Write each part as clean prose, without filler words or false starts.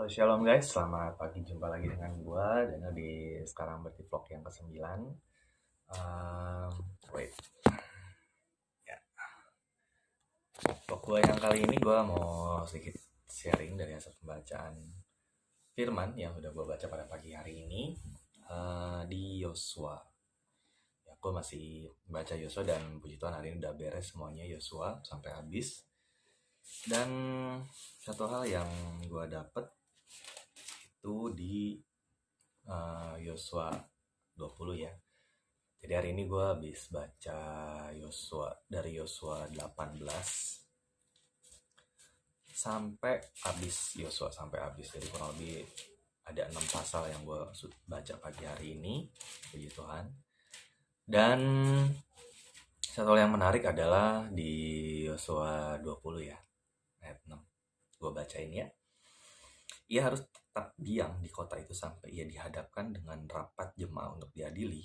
Halo Shalom guys, selamat pagi, jumpa lagi dengan gua Daniel di sekarang berarti vlog yang ke-9. Wait, ya. Vlog gua yang kali ini gua mau sedikit sharing dari hasil pembacaan firman yang udah gua baca pada pagi hari ini di Yosua. Ya, gua masih baca Yosua dan puji Tuhan hari ini udah beres semuanya Yosua sampai habis. Dan satu hal yang gua dapet itu di Yosua 20 ya. Jadi hari ini gue habis baca Yosua dari Yosua 18 sampai habis Yosua sampai habis. Jadi kurang lebih ada 6 pasal yang gue baca pagi hari ini, puji Tuhan. Dan satu hal yang menarik adalah di Yosua 20 ya, ayat 6. Gue bacain ya. Ia harus tetap diam di kota itu sampai ia dihadapkan dengan rapat jemaat untuk diadili,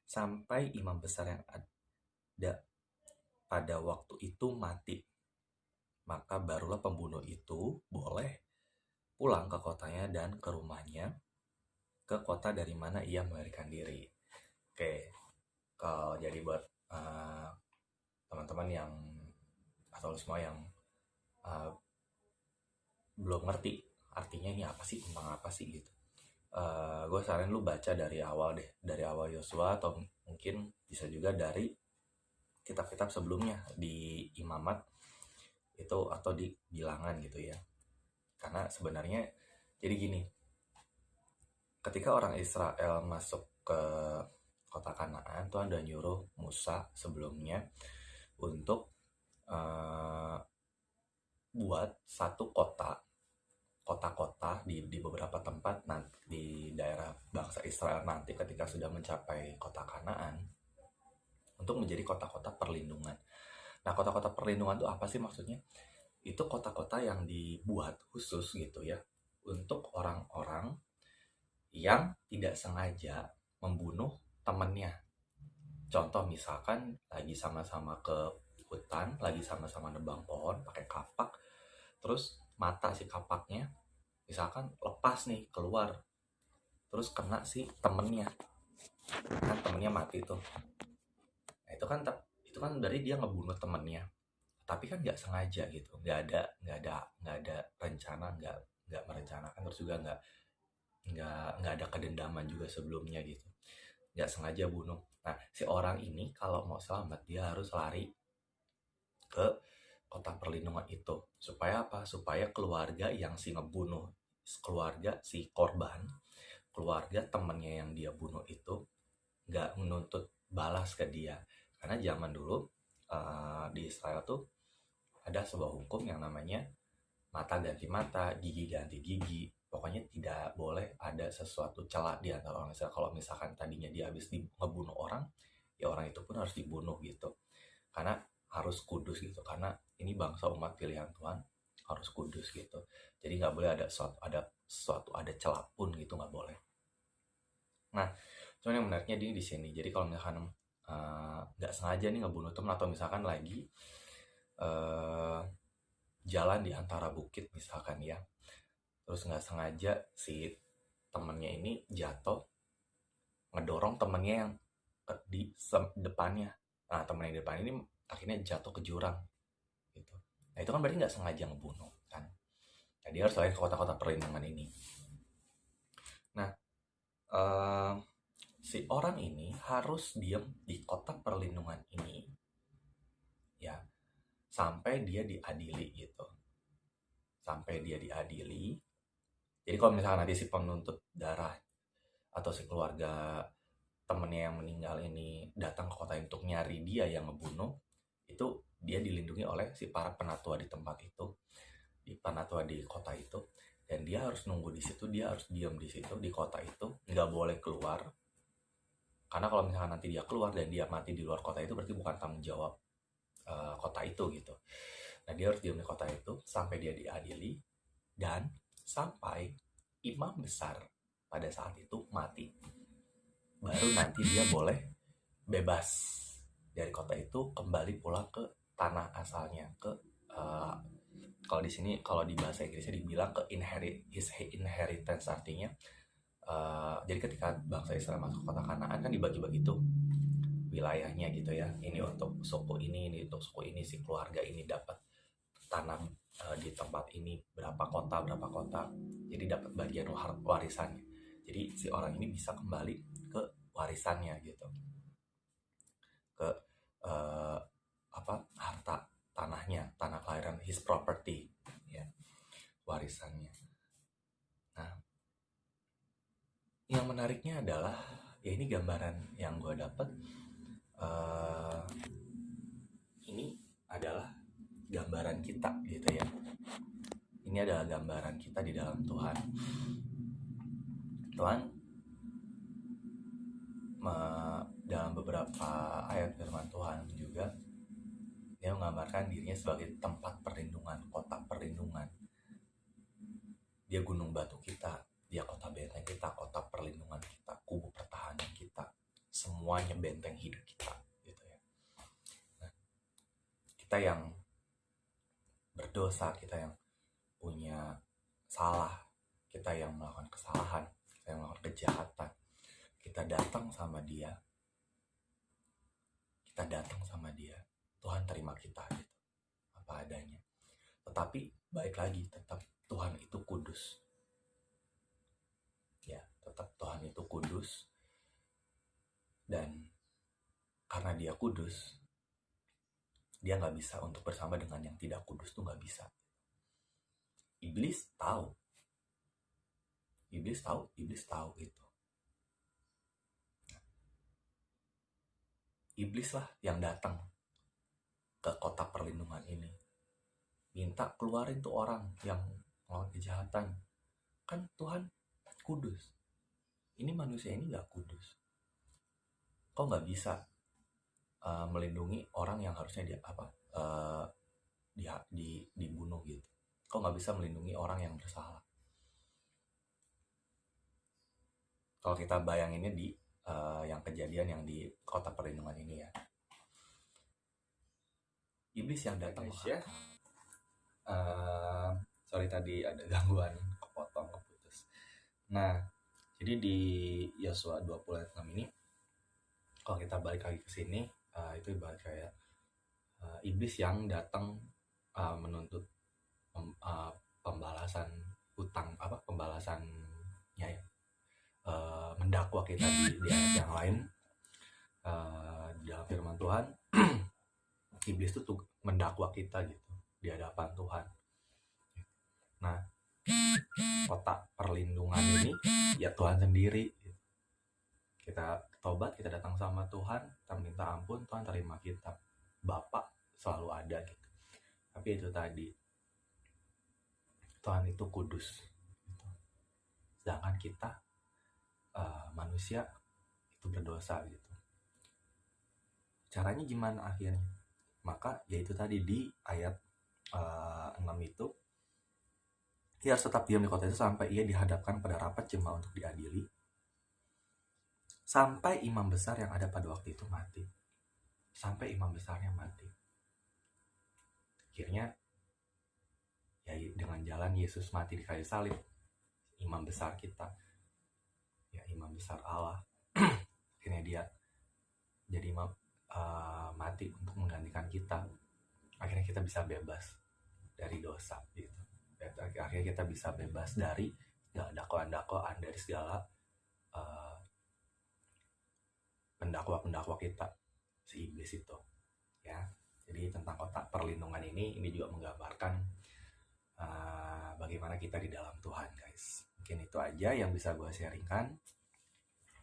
sampai imam besar yang ada pada waktu itu mati. Maka barulah pembunuh itu boleh pulang ke kotanya dan ke rumahnya, ke kota dari mana ia melarikan diri. Oke, kalau jadi buat teman-teman yang atau semua yang belum ngerti artinya ini apa sih, tentang apa sih gitu, gue saranin lu baca dari awal deh, dari awal Yosua, atau mungkin bisa juga dari kitab-kitab sebelumnya di Imamat itu atau di Bilangan gitu ya. Karena sebenarnya jadi gini, ketika orang Israel masuk ke kota Kanaan, Tuhan udah nyuruh Musa sebelumnya untuk buat satu kota-kota di beberapa tempat nanti di daerah bangsa Israel nanti ketika sudah mencapai kota Kanaan, untuk menjadi kota-kota perlindungan. Nah, kota-kota perlindungan itu apa sih maksudnya? Itu kota-kota yang dibuat khusus gitu ya, untuk orang-orang yang tidak sengaja membunuh temannya. Contoh misalkan lagi sama-sama ke hutan, lagi sama-sama nebang pohon pakai kapak, terus mata si kapaknya misalkan lepas nih keluar, terus kena si temennya, kan temennya mati tuh. Nah, itu kan dari dia ngebunuh temennya, tapi kan nggak sengaja gitu, nggak ada rencana, nggak merencanakan, terus juga nggak ada kedendaman juga sebelumnya gitu, nggak sengaja bunuh. Nah, si orang ini kalau mau selamat dia harus lari ke kota perlindungan itu. Supaya apa? Supaya keluarga yang si ngebunuh, keluarga si korban, keluarga temennya yang dia bunuh itu nggak menuntut balas ke dia. Karena zaman dulu di Israel tuh ada sebuah hukum yang namanya mata ganti mata, gigi ganti gigi. Pokoknya tidak boleh ada sesuatu celah di antara orang Israel. Kalau misalkan tadinya dia habis ngebunuh orang, ya orang itu pun harus dibunuh gitu. Karena harus kudus gitu. Karena ini bangsa umat pilihan Tuhan, harus kudus gitu. Jadi nggak boleh ada ada celah pun gitu, nggak boleh. Nah, cuman yang menariknya di sini. Jadi kalau misalkan nggak sengaja nih ngebunuh teman, atau misalkan lagi jalan di antara bukit misalkan ya, terus nggak sengaja si temennya ini jatuh ngedorong temennya yang di depannya. Nah, temen yang di depan ini akhirnya jatuh ke jurang gitu. Nah, itu kan berarti nggak sengaja ngebunuh kan. Nah, dia harus lari ke kota-kota perlindungan ini. Nah, si orang ini harus diam di kota perlindungan ini ya, sampai dia diadili gitu. Sampai dia diadili. Jadi kalau misalkan nanti si penuntut darah atau si keluarga temennya yang meninggal ini datang ke kota untuk nyari dia yang ngebunuh, itu dia dilindungi oleh si para penatua di tempat itu, di penatua di kota itu, dan dia harus nunggu di situ, dia harus diam di situ di kota itu, nggak boleh keluar. Karena kalau misalkan nanti dia keluar dan dia mati di luar kota itu, berarti bukan tanggung jawab kota itu gitu. Nah, dia harus diam di kota itu sampai dia diadili dan sampai imam besar pada saat itu mati. Baru nanti dia boleh bebas dari kota itu, kembali pulang ke tanah asalnya, ke Kalau di sini, kalau di bahasa Inggrisnya dibilang ke his inheritance, artinya jadi ketika bangsa Israel masuk kota Kanaan kan dibagi-bagi tuh wilayahnya gitu ya. Ini untuk suku ini untuk suku ini, si keluarga ini dapat tanah di tempat ini berapa kota. Jadi dapat bagian warisannya. Jadi si orang ini bisa kembali ke warisannya gitu. Ke harta tanahnya, tanah kelahiran, his property ya, warisannya. Nah, yang menariknya adalah ya ini gambaran yang gue dapet, ini adalah gambaran kita gitu ya. Ini adalah gambaran kita di dalam Tuhan. Tuhan dalam beberapa ayat firman Tuhan juga dia menggambarkan dirinya sebagai tempat perlindungan, kota perlindungan. Dia gunung batu kita, dia kota benteng kita, kota perlindungan kita, kubu pertahanan kita, semuanya benteng hidup kita gitu ya. Nah, kita yang berdosa, kita yang punya salah, kita yang melakukan kesalahan, kita yang melakukan kejahatan, kita datang sama dia, Tuhan terima kita gitu, apa adanya. Tetapi baik lagi, tetap Tuhan itu kudus ya, tetap Tuhan itu kudus, dan karena dia kudus, dia nggak bisa untuk bersama dengan yang tidak kudus, tuh nggak bisa. Iblis tahu itu. Iblis lah yang datang ke kota perlindungan ini, minta keluarin tuh orang yang melakukan kejahatan. Kan Tuhan kudus, ini manusia ini nggak kudus, kok nggak bisa melindungi orang yang harusnya dibunuh gitu, kok nggak bisa melindungi orang yang bersalah. Kalau kita bayanginnya di yang kejadian yang di kota perlindungan ini ya, iblis yang datang ya. Sorry tadi ada gangguan, keputus. Nah, jadi di Yosua 20:6 ini, kalau kita balik lagi ke sini, itu ibarat kayak iblis yang datang menuntut pembalasan hutang, pembalasannya ya, mendakwa kita di ayat yang lain. Dalam firman Tuhan, iblis itu mendakwa kita gitu di hadapan Tuhan. Nah, kota perlindungan ini ya Tuhan sendiri. Kita tobat, kita datang sama Tuhan, kita minta ampun, Tuhan terima kita. Bapak selalu ada gitu. Tapi itu tadi, Tuhan itu kudus gitu. Sedangkan kita manusia itu berdosa gitu. Caranya gimana akhirnya? Maka yaitu tadi di ayat 6 itu, ia harus tetap diam di kota itu sampai ia dihadapkan pada rapat jemaat untuk diadili, sampai imam besar yang ada pada waktu itu mati. Sampai imam besarnya mati. Akhirnya ya dengan jalan Yesus mati di kayu salib, imam besar kita ya, imam besar Allah, akhirnya dia jadi imam, mati untuk menggantikan kita. Akhirnya kita bisa bebas dari dosa gitu. Akhirnya kita bisa bebas dari segala dakwaan-dakwaan, dari segala pendakwa kita, si iblis itu ya. Jadi tentang kota perlindungan ini juga menggambarkan bagaimana kita di dalam Tuhan, guys. Mungkin itu aja yang bisa gue sharingkan.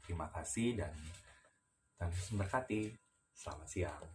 Terima kasih dan Tuhan Yesus memberkati. Selamat siang.